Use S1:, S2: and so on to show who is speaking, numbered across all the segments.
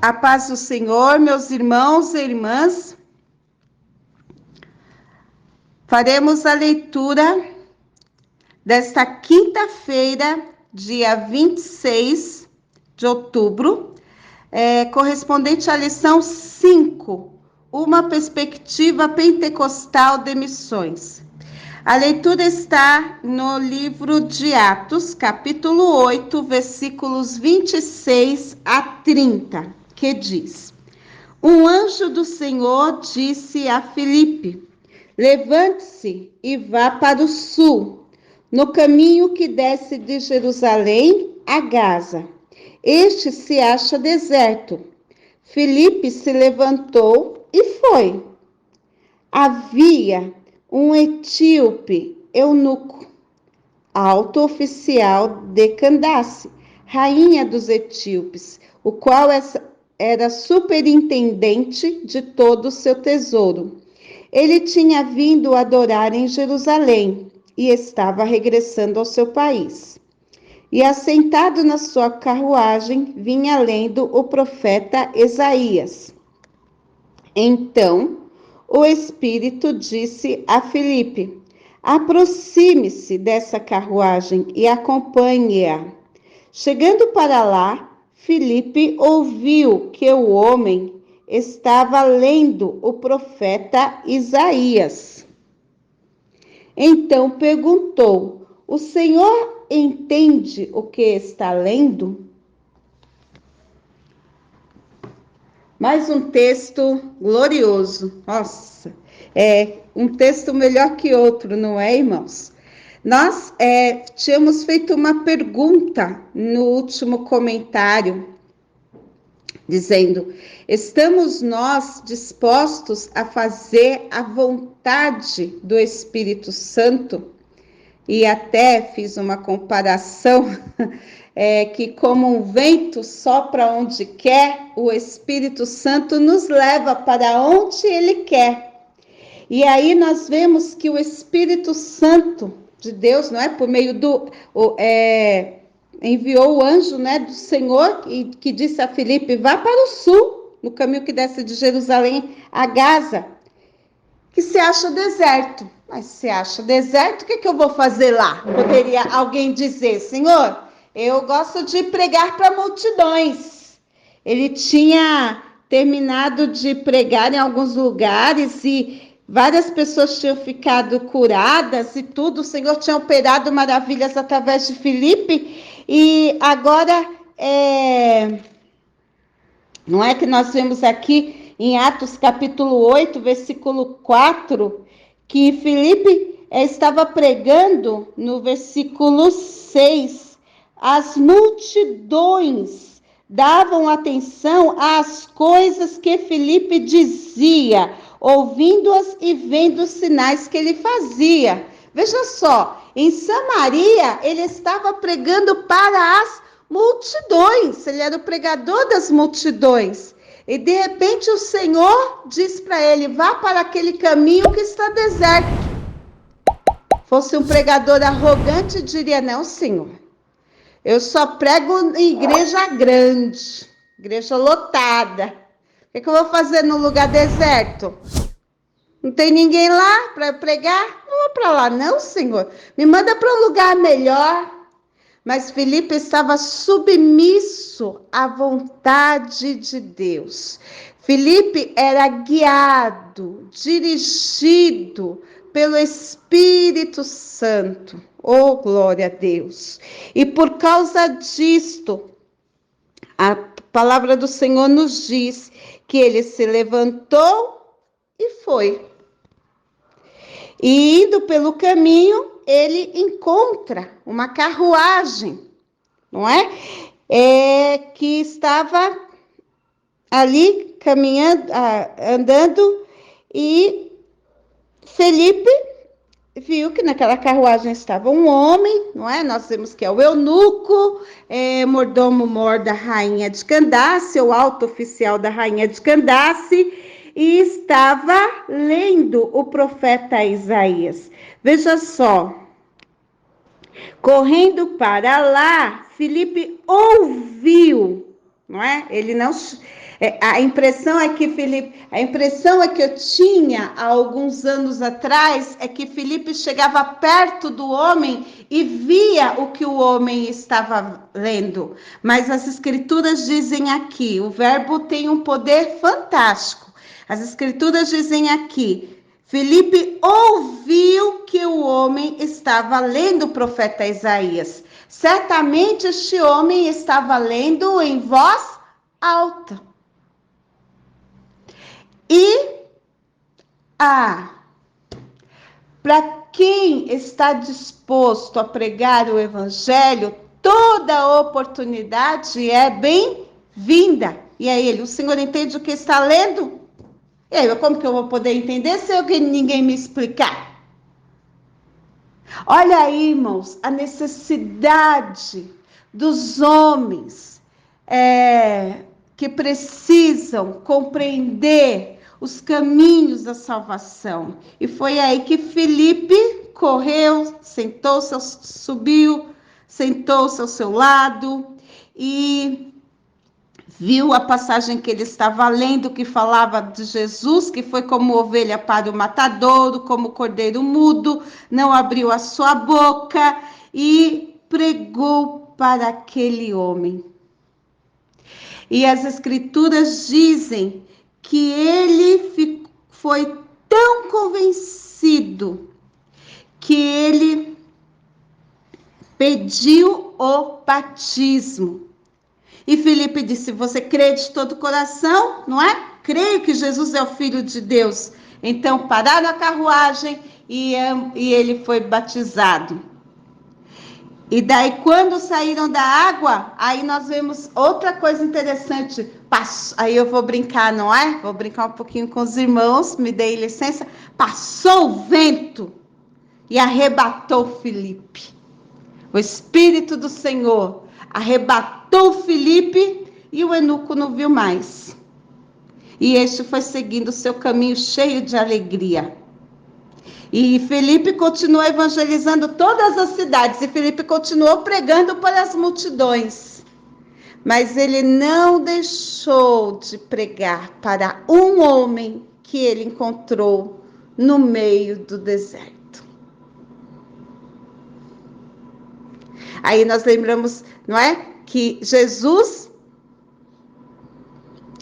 S1: A paz do Senhor, meus irmãos e irmãs. Faremos a leitura desta quinta-feira, dia 26 de outubro, correspondente à lição 5, uma perspectiva pentecostal de missões. A leitura está no livro de Atos, capítulo 8, versículos 26 a 30, que diz: Um anjo do Senhor disse a Filipe: Levante-se e vá para o sul, no caminho que desce de Jerusalém a Gaza. Este se acha deserto. Filipe se levantou e foi. Havia um etíope eunuco, alto oficial de Candace, rainha dos etíopes, o qual era superintendente de todo o seu tesouro. Ele tinha vindo adorar em Jerusalém e estava regressando ao seu país. E assentado na sua carruagem, vinha lendo o profeta Isaías. Então, o Espírito disse a Filipe: aproxime-se dessa carruagem e acompanhe-a. Chegando para lá, Filipe ouviu que o homem estava lendo o profeta Isaías. Então perguntou: o Senhor entende o que está lendo? Mais um texto glorioso. Nossa, é um texto melhor que outro, não é, irmãos? Nós tínhamos feito uma pergunta no último comentário, dizendo: estamos nós dispostos a fazer a vontade do Espírito Santo? E até fiz uma comparação que como um vento sopra onde quer, o Espírito Santo nos leva para onde Ele quer. E aí nós vemos que o Espírito Santo de Deus, não é, por meio enviou o anjo, né, do Senhor, que disse a Filipe: vá para o sul, no caminho que desce de Jerusalém a Gaza, que se acha deserto. Mas se acha deserto, o que eu vou fazer lá? Poderia alguém dizer: Senhor, eu gosto de pregar para multidões. Ele tinha terminado de pregar em alguns lugares e várias pessoas tinham ficado curadas e tudo. O Senhor tinha operado maravilhas através de Filipe. E agora, não é que nós vemos aqui em Atos capítulo 8, versículo 4, que Filipe estava pregando no versículo 6. As multidões davam atenção às coisas que Filipe dizia, ouvindo-as e vendo os sinais que ele fazia. Veja só, em Samaria ele estava pregando para as multidões, ele era o pregador das multidões. E de repente o Senhor diz para ele: vá para aquele caminho que está deserto. Fosse um pregador arrogante, diria: não, Senhor, eu só prego em igreja grande, igreja lotada. O que eu vou fazer no lugar deserto? Não tem ninguém lá para pregar? Não vou para lá, não, Senhor. Me manda para um lugar melhor. Mas Filipe estava submisso à vontade de Deus. Filipe era guiado, dirigido pelo Espírito Santo. Oh, glória a Deus! E por causa disto, a palavra do Senhor nos diz que ele se levantou e foi. E indo pelo caminho, ele encontra uma carruagem, não é? Que estava ali caminhando, andando, e Filipe viu que naquela carruagem estava um homem, não é? Nós vemos que é o eunuco, mordomo-mor da rainha de Candace, o alto oficial da rainha de Candace, e estava lendo o profeta Isaías. Veja só, correndo para lá, Filipe ouviu, não é? Ele não A impressão é que a impressão é que eu tinha há alguns anos atrás é que Filipe chegava perto do homem e via o que o homem estava lendo. Mas as escrituras dizem aqui, o verbo tem um poder fantástico. As escrituras dizem aqui, Filipe ouviu que o homem estava lendo o profeta Isaías. Certamente este homem estava lendo em voz alta. E para quem está disposto a pregar o evangelho, toda oportunidade é bem-vinda. E aí o Senhor entende o que está lendo? E aí, como que eu vou poder entender se ninguém me explicar? Olha aí, irmãos, a necessidade dos homens que precisam compreender os caminhos da salvação. E foi aí que Filipe correu, subiu, sentou-se ao seu lado e viu a passagem que ele estava lendo, que falava de Jesus, que foi como ovelha para o matadouro, como cordeiro mudo, não abriu a sua boca e pregou para aquele homem. E as escrituras dizem que ele foi tão convencido que ele pediu o batismo. E Filipe disse, você crê de todo o coração, não é? Creio que Jesus é o Filho de Deus. Então pararam a carruagem e ele foi batizado. E daí, quando saíram da água, aí nós vemos outra coisa interessante. Aí eu vou brincar, não é? Vou brincar um pouquinho com os irmãos, me dei licença. Passou o vento e arrebatou Filipe. O Espírito do Senhor arrebatou Filipe e o eunuco não viu mais. E este foi seguindo o seu caminho cheio de alegria. E Filipe continuou evangelizando todas as cidades, e Filipe continuou pregando para as multidões. Mas ele não deixou de pregar para um homem que ele encontrou no meio do deserto. Aí nós lembramos, não é? Que Jesus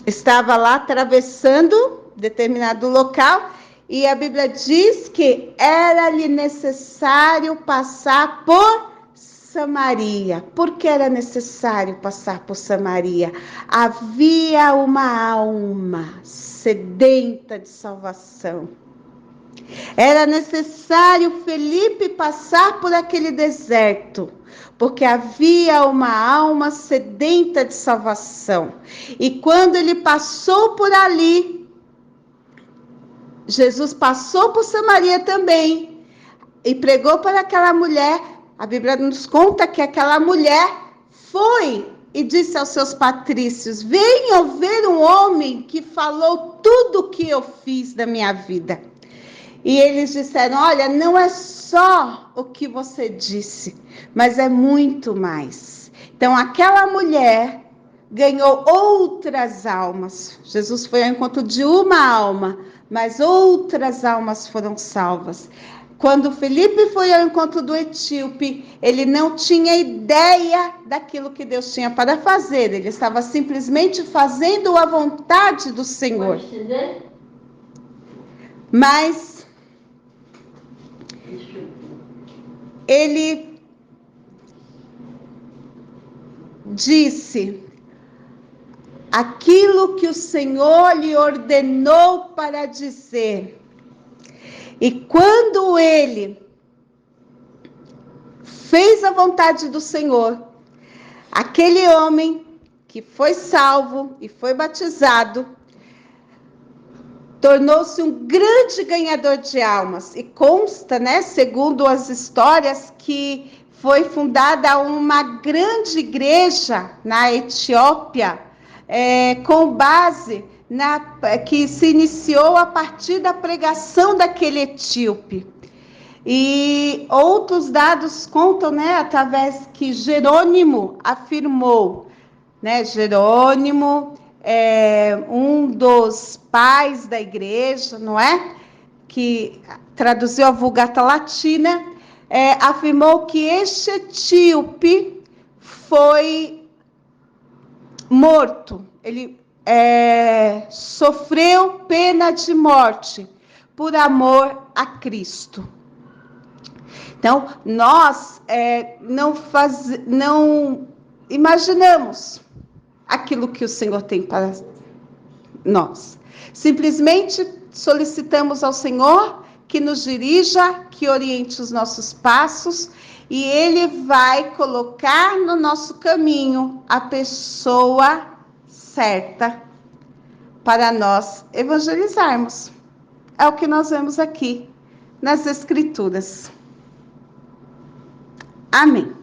S1: estava lá atravessando determinado local, e a Bíblia diz que era-lhe necessário passar por Samaria. Por que era necessário passar por Samaria? Havia uma alma sedenta de salvação. Era necessário Filipe passar por aquele deserto, porque havia uma alma sedenta de salvação. E quando ele passou por ali, Jesus passou por Samaria também e pregou para aquela mulher. A Bíblia nos conta que aquela mulher foi e disse aos seus patrícios, venham ver um homem que falou tudo o que eu fiz da minha vida. E eles disseram, olha, não é só o que você disse, mas é muito mais. Então aquela mulher ganhou outras almas. Jesus foi ao encontro de uma alma, mas outras almas foram salvas. Quando Filipe foi ao encontro do etíope, ele não tinha ideia daquilo que Deus tinha para fazer. Ele estava simplesmente fazendo a vontade do Senhor. Mas ele disse aquilo que o Senhor lhe ordenou para dizer. E quando ele fez a vontade do Senhor, aquele homem que foi salvo e foi batizado, tornou-se um grande ganhador de almas. E consta, né, segundo as histórias, que foi fundada uma grande igreja na Etiópia, com base que se iniciou a partir da pregação daquele etíope. E outros dados contam, né, através que Jerônimo afirmou, né, Jerônimo um dos pais da igreja, não é? Que traduziu a Vulgata Latina, afirmou que este etíope foi morto. Ele sofreu pena de morte por amor a Cristo. Então, nós não imaginamos aquilo que o Senhor tem para nós. Simplesmente solicitamos ao Senhor que nos dirija, que oriente os nossos passos, e Ele vai colocar no nosso caminho a pessoa certa para nós evangelizarmos. É o que nós vemos aqui nas Escrituras. Amém.